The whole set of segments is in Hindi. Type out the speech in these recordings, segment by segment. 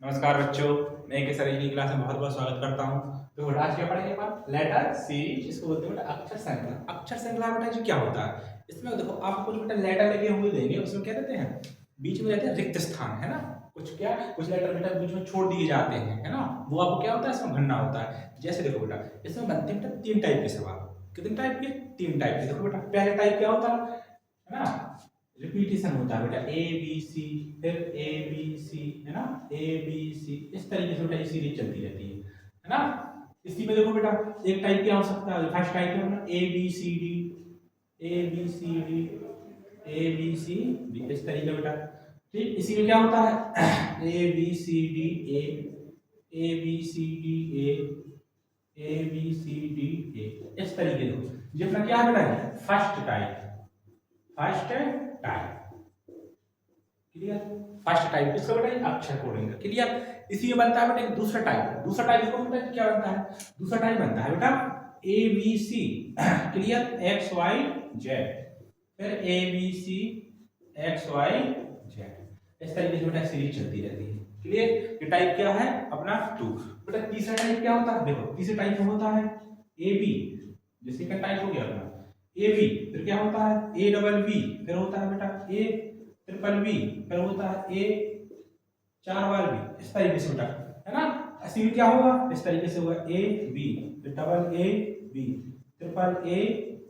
नमस्कार बच्चों, मैं केसर की क्लास में बहुत बहुत स्वागत करता हूँ। तो बेटा आज क्या पढ़ेंगे अपन? लेटर सीरीज, इसको बोलते हैं बेटा अक्षर श्रृंखला। अक्षर श्रृंखला बेटा जी क्या होता है? इसमें देखो आपको कुछ बेटा लेटर लगे हुए देंगे, उसमें क्या देते हैं, बीच में रहते हैं रिक्त स्थान, है ना। कुछ लेटर बेटा बीच में छोड़ दिए जाते हैं, है ना। वो आपको क्या होता है, इसमें भरना होता है। जैसे देखो बेटा, इसमें बनते हैं बेटा तीन टाइप के सवाल। कितने टाइप के? तीन टाइप के। देखो बेटा पहले टाइप क्या होता है ना, रिपीटेशन होता है बेटा, ए बी सी, फिर ए बी सी, है ना, ए बी सी, इस तरीके से बेटा ये सीरीज चलती रहती है ना। इसी में देखो बेटा एक टाइप क्या हो सकता है, फर्स्ट टाइप क्या होगा, A B C D, A B C D, A B C D, इस तरीके बेटा। ठीक, इसी में क्या होता है, A B C D A B C D A B C D A, इस तरीके देखो। ये अपना क्या है बेटा, first type, first type, clear. First type इसका बेटा अक्षर कोडिंग का, क्लियर। इसी में बनता है बेटा एक दूसरा टाइप। दूसरा टाइप देखो बेटा क्या बनता है, दूसरा टाइप बनता है बेटा A B C, clear, X Y Z, फिर A B C X Y Z, इस तरीके से बेटा सीरीज चलती रहती है, क्लियर। ये टाइप क्या है अपना टू। बेटा तीसरा टाइप क्या होता है, देखो तीसरे टाइप में होता है ए बी, जैसे का टाइप हो गया अपना ए बी, फिर क्या होता है ए डबल बी, फिर होता है बेटा ए ट्रिपल बी, फिर होता है ए चार बार बी, इस तरीके से बेटा, है ना। ऐसे भी क्या होगा, इस तरीके से होगा ए बी, फिर double A B, triple A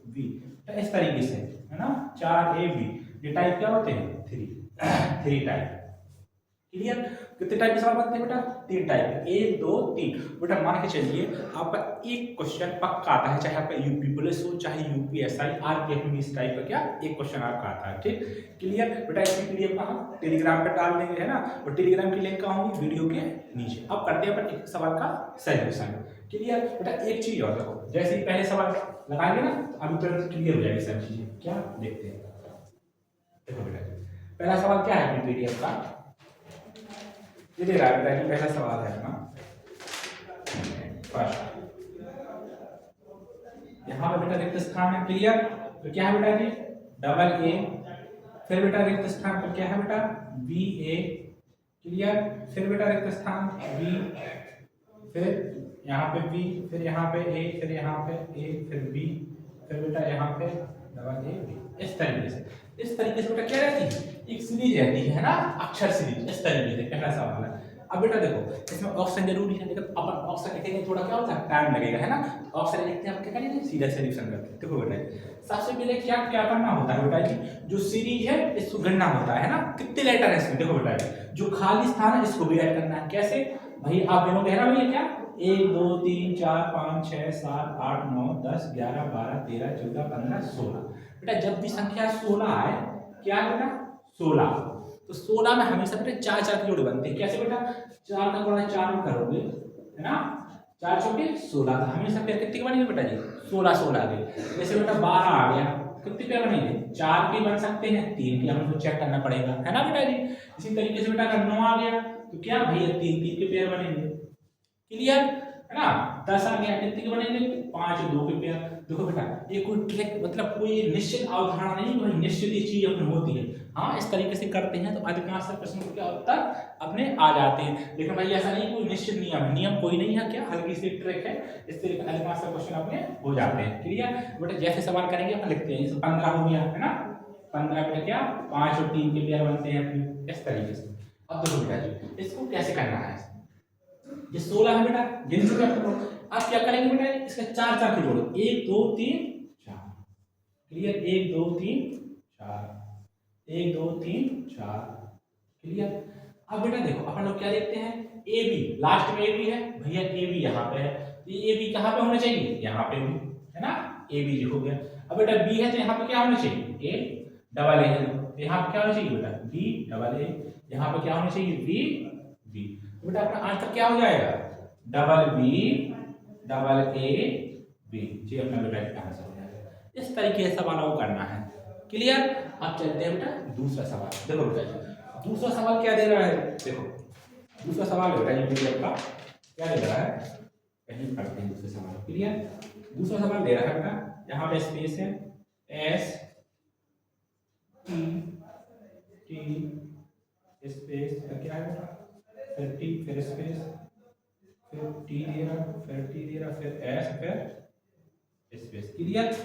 B, तो इस तरीके से, है ना, चार ए बी। ये टाइप क्या होते हैं, थ्री टाइप, क्लियर। कितने टाइप के सवाल बनते हैं बेटा, तीन टाइप, एक दो तीन। बेटा मान के चलिए आपका एक क्वेश्चन पक्का आता है, चाहे आपका यूपी पुलिस हो, चाहे यूपीएसआई, आरपीएफ में इस टाइप का क्या एक क्वेश्चन आपका आता है, ठीक, क्लियर। बेटा इसकी पीडीएफ का हम टेलीग्राम पर डाल देंगे, है ना, और टेलीग्राम की लिंक कहाँ होगी, वीडियो के नीचे। अब करते हैं अपन एक सवाल का सॉल्यूशन, क्लियर। बेटा एक चीज और देखो, जैसे ही पहले सवाल लगाएंगे ना तो अभी तुरंत क्लियर हो जाएगी सब चीजें, क्या देखते हैं। देखो बेटा पहला सवाल क्या है पीडीएफ का, ये दे रहा है बेटा कि पहला सवाल है ना, फर्स्ट, यहाँ पे बेटा रिक्त स्थान है, क्लियर। तो क्या है बेटा जी, डबल ए, फिर बेटा रिक्त स्थान पर क्या है बेटा बी ए, क्लियर। फिर बेटा रिक्त स्थान बी, फिर यहाँ पे बी, फिर यहाँ पे ए, फिर यहाँ पे ए, फिर बी, फिर बेटा यहाँ पे डबल ए बी, इस तरीके से। इस तरीके से बेटा क्या रहती है, एक सीरीज रहती है ना, अक्षर सीरीज, इस तरीके से पहला सवाल है। अब बेटा देखो इसमें ऑप्शन जरूरी है, लेकिन अपन ऑप्शन लिखेंगे थोड़ा क्या होता है, टाइम लगेगा, है ना। ऑप्शन लिखते हैं हम क्या करेंगे, सीधा सोल्यूशन करते हैं। देखो बेटा सबसे पहले क्या क्या करना होता है बेटा जी, जो सीरीज है इसको गिनना होता है ना, कितने लेटर है इसमें। देखो बेटा जो खाली स्थान है इसको भी ऐड करना है, कैसे भाई, आप गिनोगे, है ना भैया, क्या 1 2 3 4 5 6 7 8 9 10 11 12 13 14 15 16। बेटा जब भी संख्या 16 आए, क्या है बेटा 16, तो 16 में हमेशा बेटा चार चार के जोड़े बनते हैं। कैसे बेटा, चार का गुणा चार में करोगे, है ना, चार चौके 16, तो हमेशा फिर कितने के बनेंगे बेटा जी, 16 16 के। जैसे बेटा 12 आ गया, कितने पे बनेंगे, चार के बन सकते हैं, तीन के हमें चेक करना पड़ेगा, है ना बेटा जी। इसी तरीके से बेटा अगर 9 आ गया तो क्या भैया तीन तीन के पेयर बनेंगे, क्लियर, है ना। 10 आ गया, कितने के बनेंगे, 5 2 के पेयर। देखो बेटा ये कोई ट्रिक, मतलब कोई निश्चित अवधारणा नहीं, कोई निश्चित ही चीज अपनी होती है। हाँ इस तरीके से करते हैं तो अधिकांश प्रश्नों को क्या उत्तर अपने आ जाते हैं, लेकिन भाई ऐसा नहीं कोई निश्चित नियम है, नियम कोई नहीं है, क्या हल्की सी ट्रिक है, इस तरीके से अधिकांश क्वेश्चन अपने हो जाते हैं, क्लियर। बेटा जैसे सवाल करेंगे अपन लिखते हैं, जैसे 15 हो गया, है ना, 15 बेटा क्या 5 और 3 के पेयर बनते हैं अपने, इस तरीके से। अब देखो बेटा जी इसको कैसे करना है, ये 16 है बेटा, गिन चुके हैं। अब क्या करेंगे बेटा, इसका चार चार के जोड़ो, 1 2 3 4, क्लियर, 1 2 3 4, 1 2 3 4, क्लियर। अब बेटा देखो अपन लोग क्या देखते हैं, ए बी, लास्ट में ए बी है भैया, ए बी यहाँ पे है, तो ये ए बी कहाँ पे होना चाहिए, यहाँ पे भी, है ना, ए बी लिखो गया। अब बेटा बी है तो यहाँ पे क्या होना चाहिए, ए डबल ए है, तो यहाँ पे क्या होना चाहिए बेटा बी डबल ए, यहाँ पे क्या होना चाहिए बी बी। बेटा अपना आंसर क्या हो जाएगा, double B double A B, ये अपना बेटा आंसर हो जाएगा। इस तरीके से सवालों को करना है, क्लियर। अब चलते हैं बेटा दूसरा सवाल। देखो बेटा दूसरा सवाल क्या दे रहा है, देखो दूसरा सवाल बेटा ये पीडीएफ का क्या दे रहा है, कहीं पढ़ते हैं दूसरे सवाल, क्लियर। दूसरा सवाल दे रहा है बेटा, यहाँ पे स्पेस है, एस टी टी स्पेस क्या है बेटा फिर टी, फिर स्पेस, फिर टी दे रहा, फिर टी दे रहा, फिर एस, फिर स्पेस। क्लियर?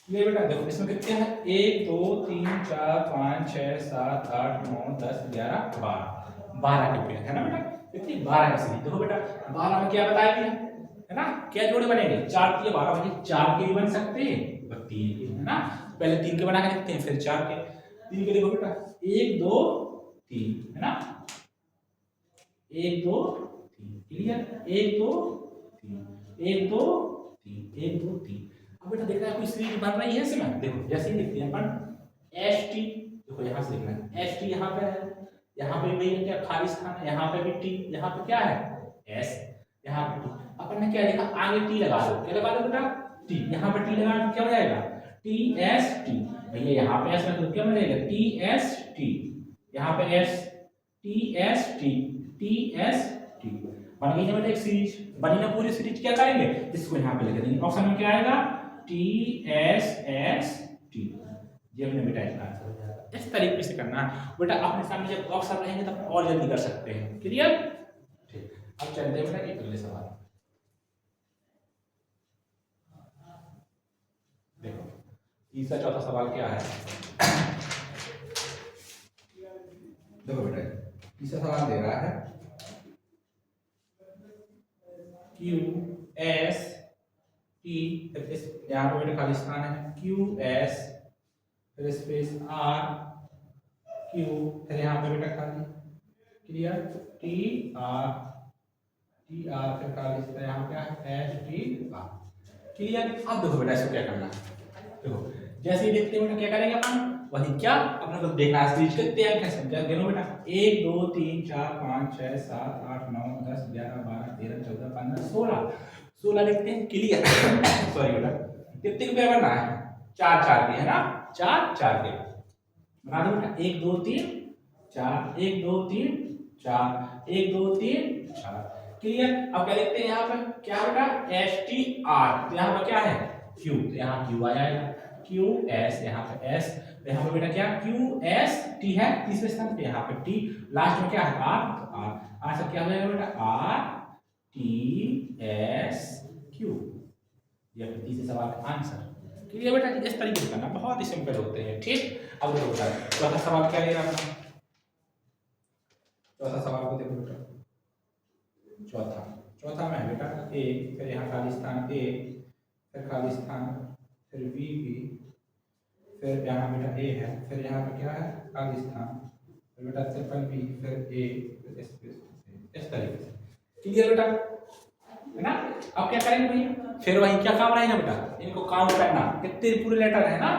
ये बेटा देखो इसमें कितने हैं, 1 2 3 4 5 6 7 8 9 10 11 12, 12 के पेयर है ना बेटा, कितनी 12 की सीरीज। देखो बेटा 12 में क्या बताया गया है ना, क्या जोड़े बनेंगे, 4 के 12 बने, 4 के भी बन सकते हैं और 3 के, है ना। पहले 3 के बना के देखते हैं, फिर 4 के। 3 के देखो बेटा 1 2 3 है ना, 1 2 3, क्लियर, 1 2 3, 1 2 3, 1 2 3। अब बेटा देखना है कोई सीरीज बन रही है इसमें, देखो जैसे ही लिखते हैं अपन एस टी, देखो यहाँ से देखना है एस टी, यहाँ पे है, यहाँ पे भी क्या खाली स्थान है, यहाँ पे भी टी, यहाँ पे क्या है एस, यहाँ पे टी। अपन ने क्या लिखा, आगे टी लगा दो, क्या लगा दो बेटा टी, यहाँ पे टी लगा क्या हो जाएगा टी एस टी। भैया यहाँ पे एस में तो क्या बनेगा टी एस टी, यहाँ पे S, T S T, T S T, बन गई ना एक सीरीज, बनी ना पूरी सीरीज। क्या करेंगे इसको यहाँ पे लिख देंगे, ऑप्शन में क्या आएगा टी एस एस टी, ये हमने बेटा इसका आंसर हो जाएगा। इस तरीके से करना है बेटा, अपने सामने जब ऑप्शन रहेंगे तब और जल्दी कर सकते हैं। क्लियर? ठीक, अब चलते हैं बेटा एक अगले सवाल। देखो तीसरा चौथा सवाल क्या है, देखो बेटा तीसरा सवाल दे रहा है क्यू एस टी, यहाँ पे बेटा खाली स्थान है, क्यू एस फिर स्पेस आर क्यू, फिर यहाँ पे बेटा खाली, क्लियर, टी आर फिर खाली स्थान, यहाँ क्या है एस टी आर, क्लियर। अब देखो बेटा इसको क्या करना है, देखो जैसे ही देखते हैं बेटा क्या करेंगे अपन, वही क्या अपने को देखना है सीरीज कितने हैं, कैसे क्या गिनो बेटा 1 2 3 4 5 6 7 8 9 10 11 12 13 14 15 16, 16 लिखते हैं, क्लियर। सॉरी बेटा कितने के पेयर बनना है, 4 4 के, है ना, 4 4 के बना दो बेटा, 1 2 3 4, 1 2 3 4, 1 2 3 4, क्लियर। अब क्या लिखते हैं यहाँ पर, क्या बेटा एस टी आर, तो यहाँ पर क्या है क्यू, तो यहाँ क्यू आ जाएगा, क्यू एस, यहाँ पे एस, तो यहाँ पे बेटा क्या क्यू एस टी है तीसरे स्थान पे, यहाँ पे टी, लास्ट में क्या है आर, तो आर, आर से क्या हो जाएगा बेटा आर टी एस क्यू, ये अपने तीसरे सवाल का आंसर। क्लियर बेटा, इस तरीके से करना बहुत ही सिंपल होते हैं। ठीक, अब देखो बेटा चौथा सवाल क्या है अपना, चौथा सवाल को देखो बेटा, चौथा में है बेटा ए, फिर यहाँ खाली स्थान ए, फिर खाली स्थान, फिर बी बी, फिर यहाँ बेटा ए है, फिर यहाँ पे क्या है खाली स्थान, फिर बेटा ट्रिपल बी, फिर ए, फिर स्पेस, इस तरीके से। क्लियर बेटा, है ना। अब क्या करेंगे भैया, फिर वही क्या काम रहेगा बेटा, इनको काउंट करना कितने पूरे लेटर है ना,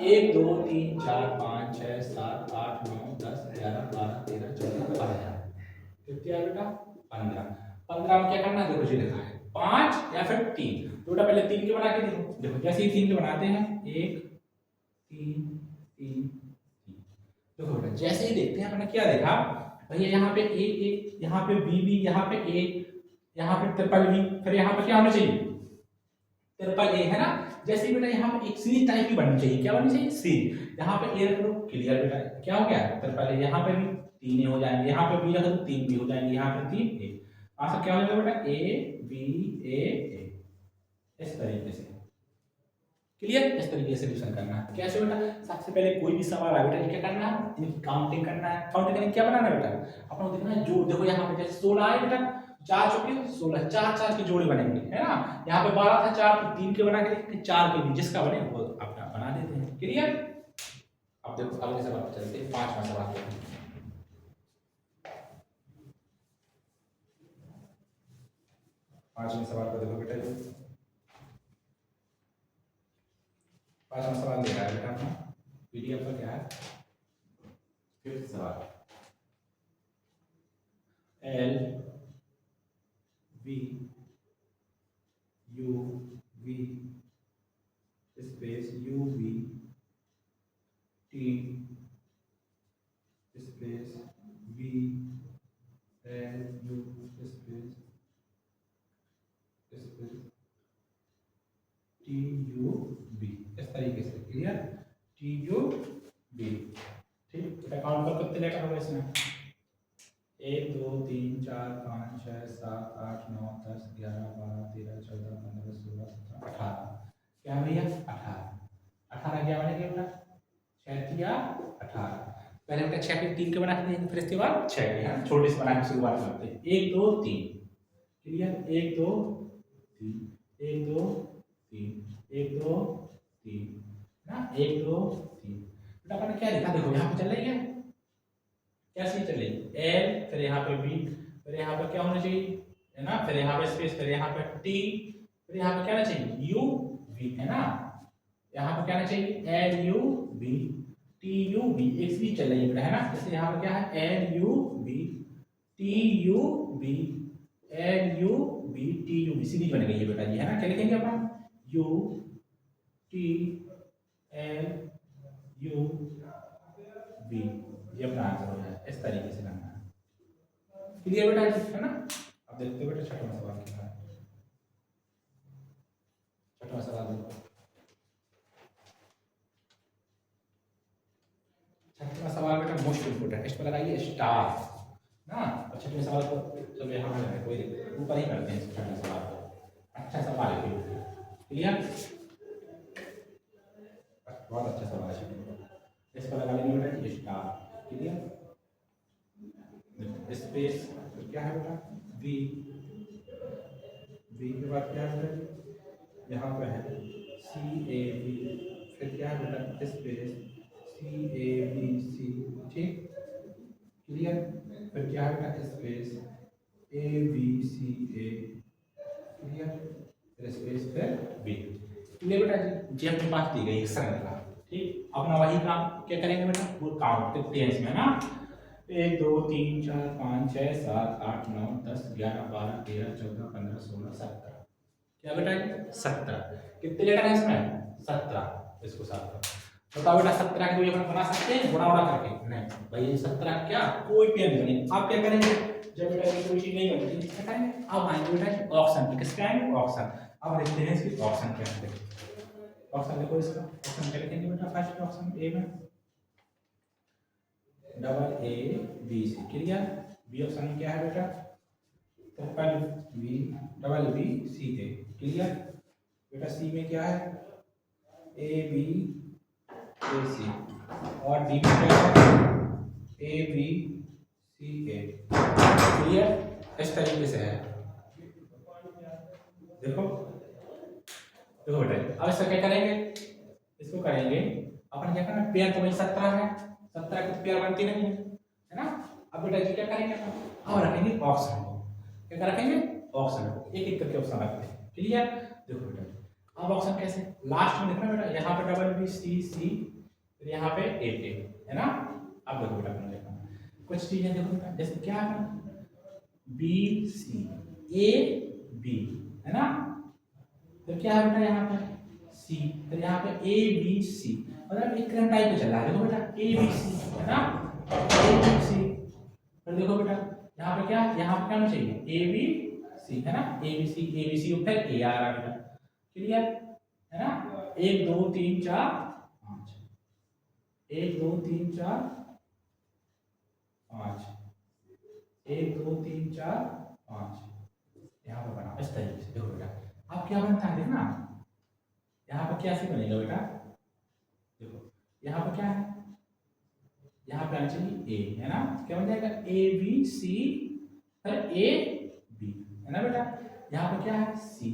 1 2 3 4 5 6 7 8 9 10 11 12 13 14 15, कितने आए बेटा 15। 15 में क्या करना है, देखो जी लिखा है 5 या फिर 3, तो बेटा पहले 3 के बना के देखो, देखो जैसे ही 3 के बनाते हैं 1 3 3 3, देखो बेटा जैसे ही देखते हैं अपने क्या देखा भैया, यहाँ पे ए ए, यहाँ पे बी बी, यहाँ पे ए, यहाँ पे ट्रिपल बी, फिर यहाँ पे क्या होना चाहिए ट्रिपल ए, है ना। जैसे बेटा यहाँ पे एक सीरीज टाइप की बननी चाहिए, क्या बननी चाहिए सीरीज, यहाँ पे ए रख दो, क्लियर बेटा क्या हो गया ट्रिपल ए, यहाँ पे भी 3 ए हो जाएंगे, यहाँ पे बी रख दो 3 बी हो जाएंगे, यहाँ पे 3 ए, आंसर क्या हो जाएगा बेटा ए बी ए ए, इस तरीके से। क्लियर, इस तरीके से डिवीजन करना है। कैसे बेटा, सबसे पहले कोई भी सवाल आए बेटा क्या करना है, इनकी काउंटिंग करना है। काउंटिंग करके क्या बनाना है बेटा, अपन को देखना है जो, देखो यहाँ पे जैसे 16 आए बेटा, 4 चौके 16, 4 4 की जोड़ी बनेंगे, है ना। यहाँ पे 12 था, 4 तो 3 के बना के देखते हैं, 4 के भी जिसका बने वो अपना बना देते हैं। क्लियर, अब देखो अगले सवाल पे चलते हैं, 5वां सवाल। 5वें सवाल को देखो बेटा, जो 5वां सवाल दे रहा है बेटा अपना पीडीएफ पर, क्या है 5th सवाल, L V U V space U V T space V L U space T U B, इस तरीके से। क्लियर, टी यू बी, ठीक। काउंट कर कितने लेटर होंगे इसमें, 1 2 3 4 5 6 7 8 9 10 11 12 13 14 15 16 17 18 क्या भैया 18 क्या बनेगा बेटा 6 या 18 पहले बेटा 6 फिर 3 के बना देंगे फिर इसके बाद 6 है छोटे से बना के शुरुआत करते हैं 1 2 3 क्लियर 1 2 3 1 2 3 1 2 3 ना 1 2 3 बेटा अपन क्या लिखा देखो यहाँ पे चल रही है कैसे चल रही एल फिर यहाँ पे बी फिर यहाँ पे क्या होना चाहिए है ना फिर यहाँ पे स्पेस फिर यहाँ पे टी फिर यहाँ पे क्या होना चाहिए यू वी है ना यहाँ पे क्या होना चाहिए L U B T U B एक सी चल रही है बेटा है ना जैसे यहाँ पे क्या है L U B T U B L U B T U B सीधी बन गई है बेटा जी है ना क्या लिखेंगे अपन U T L U B ये अपना आंसर हो जाए इस तरीके से करना है क्लियर बेटा है ना अब देखते बेटा छठवां सवाल क्या है छठवां सवाल देखो छठवां सवाल बेटा मोस्ट इंपोर्टेंट इस पर लगाइए स्टार ना और छठवें सवाल को चलो यहाँ पे कोई ऊपर ही करते हैं छठवें सवाल को अच्छा सवाल है क्लियर बहुत अच्छा सवाल है इस पर लगा लेंगे बेटा स्टार क्लियर स्पेस क्या है बेटा वी वी के बाद क्या है बेटा यहाँ पे है सी ए बी फिर क्या है बेटा स्पेस सी ए बी सी ठीक क्लियर फिर क्या है बेटा space A B C A clear फिर स्पेस फिर बी क्लियर बेटा जी अपने पास दी गई एक श्रृंखला ठीक अपना वही काम क्या करेंगे बेटा वो काउंट करते हैं इसमें ना 1 2 3 4 5 6 7 8 9 10 11 12 13 14 15 16 17 क्या बेटा 17 कितने लेटर है इसमें 17 इसको 17 बताओ बेटा 17 के अपन बना सकते हैं बड़ा बड़ा करके नहीं भाई 17 क्या कोई पेन नहीं बनेगा आप क्या करेंगे जब बेटा कोई चीज नहीं बनती क्या करेंगे अब आएंगे बेटा ऑप्शन पे किसके आएंगे ऑप्शन अब देखते हैं इसकी ऑप्शन क्या है ऑप्शन देखो इसका ऑप्शन क्या लिखेंगे बेटा फर्स्ट ऑप्शन ए में double A B C clear B option में क्या है बेटा triple B double B C A clear बेटा सी में क्या है ए बी ए सी और डी में क्या है A B C A clear इस तरीके से है देखो देखो बेटा अब इसका क्या करेंगे इसको करेंगे अपन क्या करना पेयर तो वही 17 है 17 की पेयर बनती नहीं है ना अब बेटा जी क्या करेंगे अब रखेंगे ऑप्शन को क्या रखेंगे ऑप्शन को एक एक करके ऑप्शन रखते हैं क्लियर देखो बेटा अब ऑप्शन कैसे लास्ट में देखना बेटा यहाँ पे डबल बी सी सी फिर यहाँ पे ए है ना अब देखो बेटा अपन देखना कुछ चीजें देखो बेटा जैसे क्या है बी सी ए बी है ना तो क्या है बेटा यहाँ पे सी फिर यहाँ पे ए बी सी मतलब एक करंट टाइप पे चल रहा है देखो बेटा ए बी सी है ना ए बी सी फिर देखो बेटा यहाँ पे क्या होना चाहिए ए बी सी है ना ए बी सी फिर ए आ रहा है बेटा क्लियर है ना 1 2 3 4 5 1 2 3 4 5 1 2 3 4 5 यहाँ पे बना इस तरीके से देखो बेटा अब क्या बनता है देखना यहाँ पर क्या से बनेगा बेटा देखो यहाँ पर क्या है यहाँ पे आना चाहिए ए है ना क्या बन जाएगा ए बी सी फिर ए बी है ना बेटा यहाँ पे क्या है सी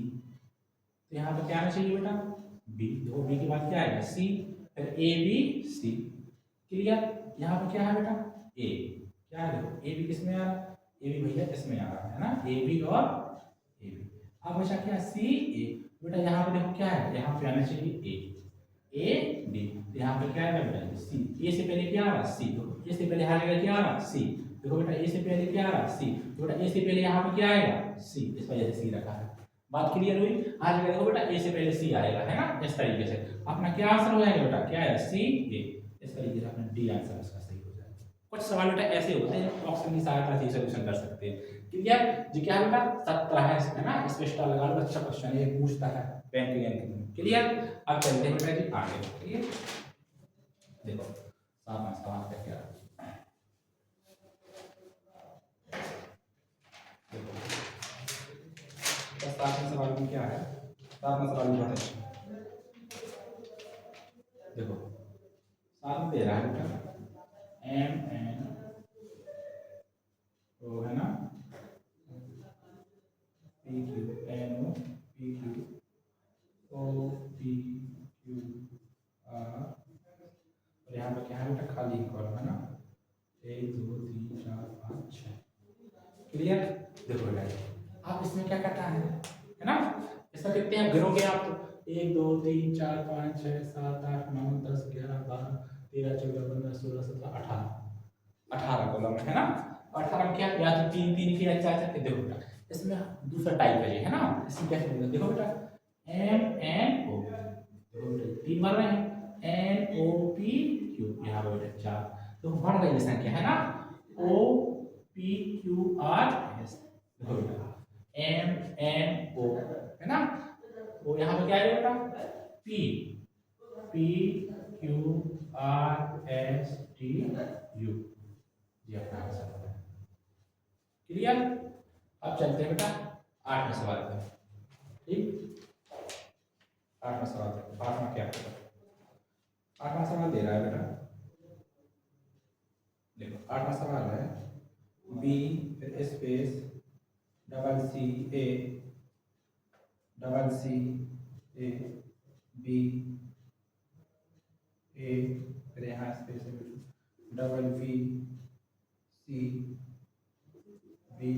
तो यहाँ पे क्या आना चाहिए बेटा बी देखो बी के बाद क्या आएगा सी फिर ए बी सी क्लियर यहाँ पे क्या है बेटा ए क्या है देखो ए बी किस में आ रहा है ए बी भैया इसमें आ रहा है ना ए बी और ए बी अब बचा क्या सी ए बेटा यहाँ पे देखो क्या है यहाँ पे आना चाहिए ए डी यहाँ पे क्या है बेटा सी ए से पहले क्या आ रहा सी देखो ए से पहले आएगा क्या आ रहा सी देखो बेटा ए से पहले क्या आ रहा सी तो बेटा ए से पहले यहाँ पे क्या आएगा सी इस वजह से सी रखा है बात क्लियर हुई आज देखो बेटा ए से पहले सी आएगा है ना इस तरीके से अपना क्या आंसर हो जाएगा बेटा क्या है सी ए इस तरीके से अपना डी आंसर इसका सही हो जाएगा कुछ सवाल बेटा ऐसे होते हैं ऑप्शन की सहायता से सोल्यूशन कर सकते हैं क्लियर जी क्या है बेटा 17 है ना इस पे स्टार लगा लो अच्छा क्वेश्चन है पूछता है बैंक के क्लियर अब चलते हैं बेटा जी आगे क्लियर देखो साफ सवाल क्या सातवें सवाल में क्या है, सातवां सवाल बहुत अच्छा देखो, सात में दे रहा है बेटा एम एन ओ है ना, P Q N O P Q O P Q R, और यहाँ पर क्या है बेटा खाली कॉलम है ना, 1 2 3 4 5 6। क्लियर। देखो बेटा आप इसमें क्या करना है ना, इसमें कितने हैं गिनोगे आप तो 1 2 3 4 5 6 7 8 9 10 11 12 13 14 15 16 17 18 कॉलम है ना। 18 क्या या तो 3 3 के या 4 4 के। देखो बेटा इसमें दूसरा टाइप है ये है ना, इसमें कैसे बोलते हैं, देखो बेटा एम एन ओ, देखो बेटा 3 बार रहे हैं एन ओ पी क्यू, यहाँ पर बेटा 4, तो बढ़ गई संख्या है ना, O P Q R S, देखो बेटा एम एन ओ है ना, वो यहाँ पे क्या है बेटा P P Q R S T U, ये अपना आंसर है। क्लियर। अब चलते हैं बेटा आठवें सवाल पर। ठीक, आठवां सवाल, आठवां क्या है, आठवां सवाल दे रहा है बेटा, देखो आठवां सवाल है बी फिर space double C A B A, फिर यहाँ स्पेस है double V C B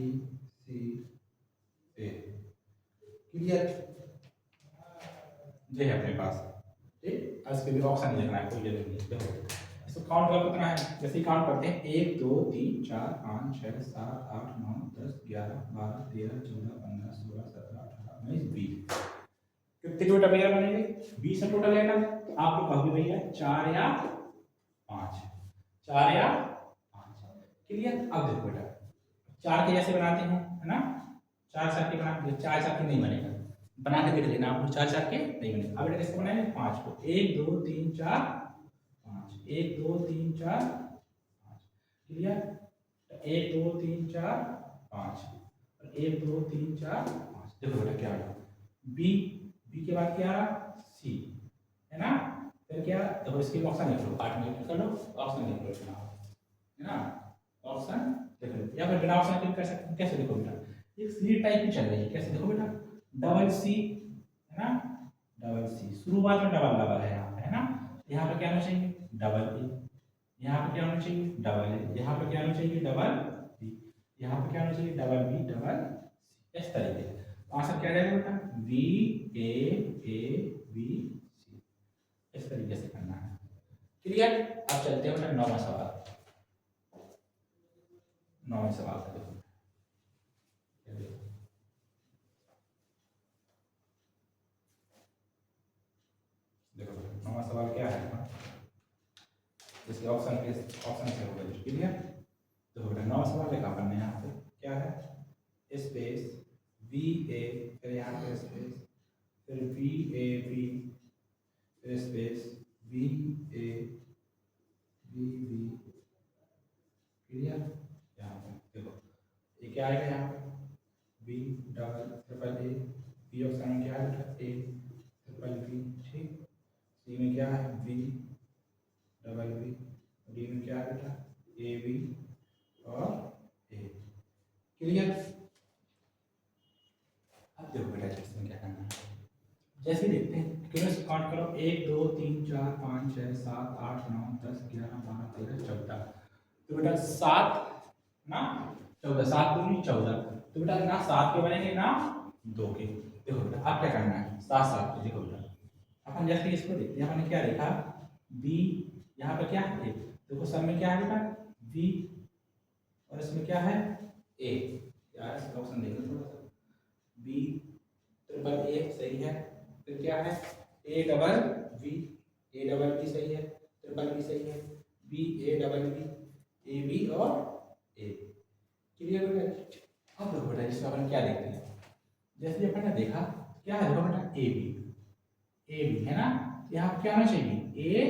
C A. Clear, ये है अपने पास। ठीक, इसके लिए ऑप्शन लिखना है, कोई जरूरी नहीं। देखो इसको काउंट कर कितना है, जैसे काउंट करते हैं 1 2 3 4 5 6 7 8 9 10 11 12 13 14 15 16 17 18 19 20। कितने टोटल पेयर बनेंगे, 20 टोटल है ना, तो आप लोग कहोगे भैया 4 या 5, 4 या 5। क्लियर। अब देखो बेटा 4 के जैसे बनाते हैं है ना, 4 4 के बनाते, 4 4 के नहीं बनेगा, बना के देख लेना आप, 4 4 के नहीं बनेगा। अब बेटा कैसे बनाएंगे 5 को, 1 2 3 4 5, 1 2 3 4 5। क्लियर, 1 2 3 4 5, 1 2 3 4 5। देखो बेटा क्या है बी, बी के बाद क्या आ रहा सी है ना, फिर क्या, देखो इसके ऑप्शन लिख लो, 8 में कर लो, ऑप्शन लिख लो है ना, ऑप्शन देख लो, या फिर बिना ऑप्शन क्लिक कर सकते हैं। कैसे देखो बेटा एक सी टाइप की चल रही है, कैसे देखो बेटा डबल सी है ना, डबल सी शुरुआत में डबल डबल है यहाँ पे है ना, यहाँ पे क्या होना चाहिए डबल ए, यहाँ पे क्या होना चाहिए डबल ए, यहाँ पे क्या होना चाहिए डबल बी, यहाँ पे क्या होना चाहिए डबल बी डबल सी, इस तरीके से आंसर क्या जाएगा बेटा बी ए बी सी, इस तरीके से करना है। क्लियर। अब चलते हैं बेटा नौवां सवाल, नौवें सवाल का देखो, देखो नौवां सवाल क्या है, इसके ऑप्शन से होगा। क्लियर। तो बेटा नौवां सवाल लिखा अपन ने यहाँ पे क्या है स्पेस बी ए, फिर यहाँ पे स्पेस, फिर बी ए बी, फिर space B A B B. Clear. यहाँ पे देखो ये क्या आएगा यहाँ पे B double triple A, B option में क्या है बेटा ए ट्रिपल बी, ठीक, सी में क्या है बी डबल बी, डी में क्या है बेटा ए बी और ए। क्लियर। अब देखो बेटा इसमें क्या करना है, जैसे देखते हैं क्यों काउंट करो 1 2 3 4 5 6 7 8 9 10 11 12 13 14। तो बेटा 7 ना 14, 7 दूनी 14, तो बेटा ना 7 के बनेंगे ना 2 के। देखो बेटा अब क्या करना है 7 7 के। देखो बेटा अपन जैसे इसको देखते हैं, अपन ने क्या लिखा बी, यहाँ पे क्या है ए, देखो सब में क्या है बेटा बी और इसमें क्या है ए, यार इसका ऑप्शन देखो थोड़ा सा, बी ट्रिपल ए सही है, फिर क्या है A double B, A double B सही है, ट्रिपल बी सही है, B A double B A B और ए। क्लियर हो गया। अब देखो बेटा इसमें अपन क्या देखते हैं, जैसे अपन ने देखा क्या है देखो बेटा ए बी है ना, यहाँ क्या आना चाहिए ए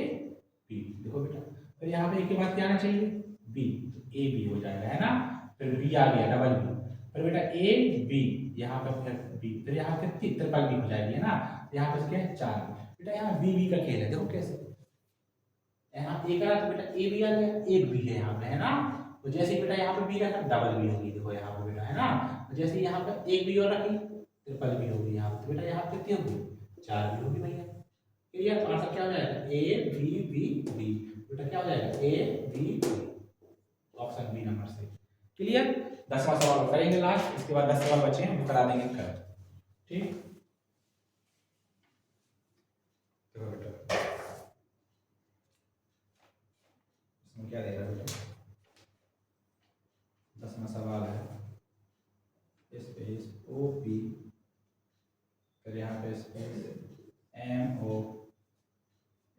बी, देखो बेटा फिर यहाँ पे ए के बाद क्या आना चाहिए बी, तो ए बी हो जाएगा है ना, फिर बी आ गया डबल बी, फिर बेटा ए बी, यहाँ पे फिर बी, फिर यहाँ पे ट्रिपल बी हो जाएगी है ना, यहाँ पे क्या है 4। बेटा यहाँ बी बी का खेल है, देखो कैसे, यहाँ ए का तो बेटा ए बी आ गया, एक बी है यहाँ पे है ना, तो जैसे बेटा यहाँ पे बी रखा डबल बी होगी, देखो यहाँ पे बेटा है ना, तो जैसे यहाँ पे एक बी और रखी ट्रिपल बी होगी यहाँ पे, तो बेटा यहाँ पे कितनी होगी 4 बी होगी भैया। क्लियर, तो आंसर क्या हो जाएगा ए बी बी बी, बेटा क्या हो जाएगा A B B, option B number से। क्लियर, 10वां सवाल करेंगे लास्ट, इसके बाद 10 सवाल बचे हैं वो करा देंगे कल। ठीक, देखो बेटा इसमें क्या देगा बेटा, 10वां सवाल है स्पेस ओ पी, फिर यहाँ पे space M O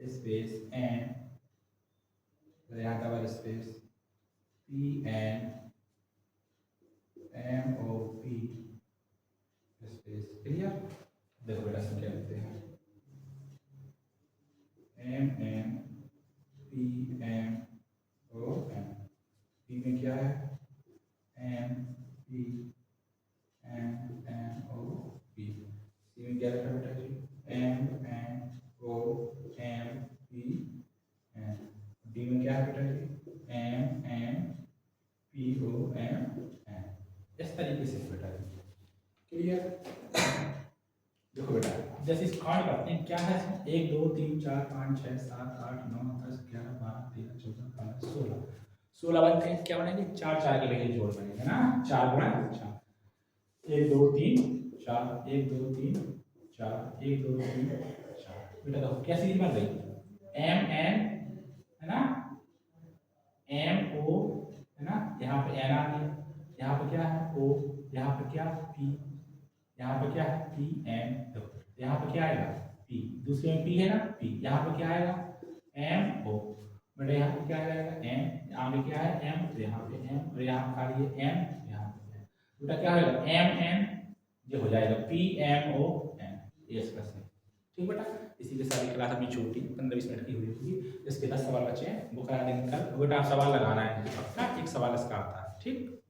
space N, फिर यहाँ double space P N M O P space. Clear, देखो बेटा इसमें क्या लिखते हैं M N P M O M, P में क्या है M P M M O P, C में क्या लिखा बेटा जी M N O M P N, D में क्या है बेटा जी M N P O M N, इस तरीके से बेटा। क्लियर, देखो बेटा जैसे इस कांड करते हैं क्या है, 1 2 3 4 5 6 7 8 9 10 11 12 13 14 15 16, 16 बनते हैं, क्या बनेंगे 4 4 के भैया जोड़ बनेंगे ना, 4 गुणा 4, 1 2 3 4, 1 2 3 4, 1 2 3 4, बेटा देखो क्या सीरीज बन रही एम एन है ना, एम ओ है ना, यहाँ पे एन आ गया, यहाँ पे क्या है ओ, यहाँ पे क्या पी, यहाँ पे क्या है पी एम, देखो यहाँ पे क्या आएगा पी, दूसरे में पी है ना पी, यहाँ पे क्या आएगा एम ओ, बेटा यहाँ पे क्या आएगा एम, आगे क्या है एम, तो यहाँ पे एम, और यहाँ पे खाली है एम, यहाँ पे एम, बेटा क्या होगा एम एन, ये हो जाएगा पी एम ओ एन, ये इसका सही। ठीक बेटा, इसी के साथ क्लास अपनी छोटी 15-20 मिनट की हुई होगी, इसके 10 सवाल बचे हैं वो करा देंगे कल, बेटा आप सवाल लगाना है पक्का, एक सवाल इसका आता है। ठीक।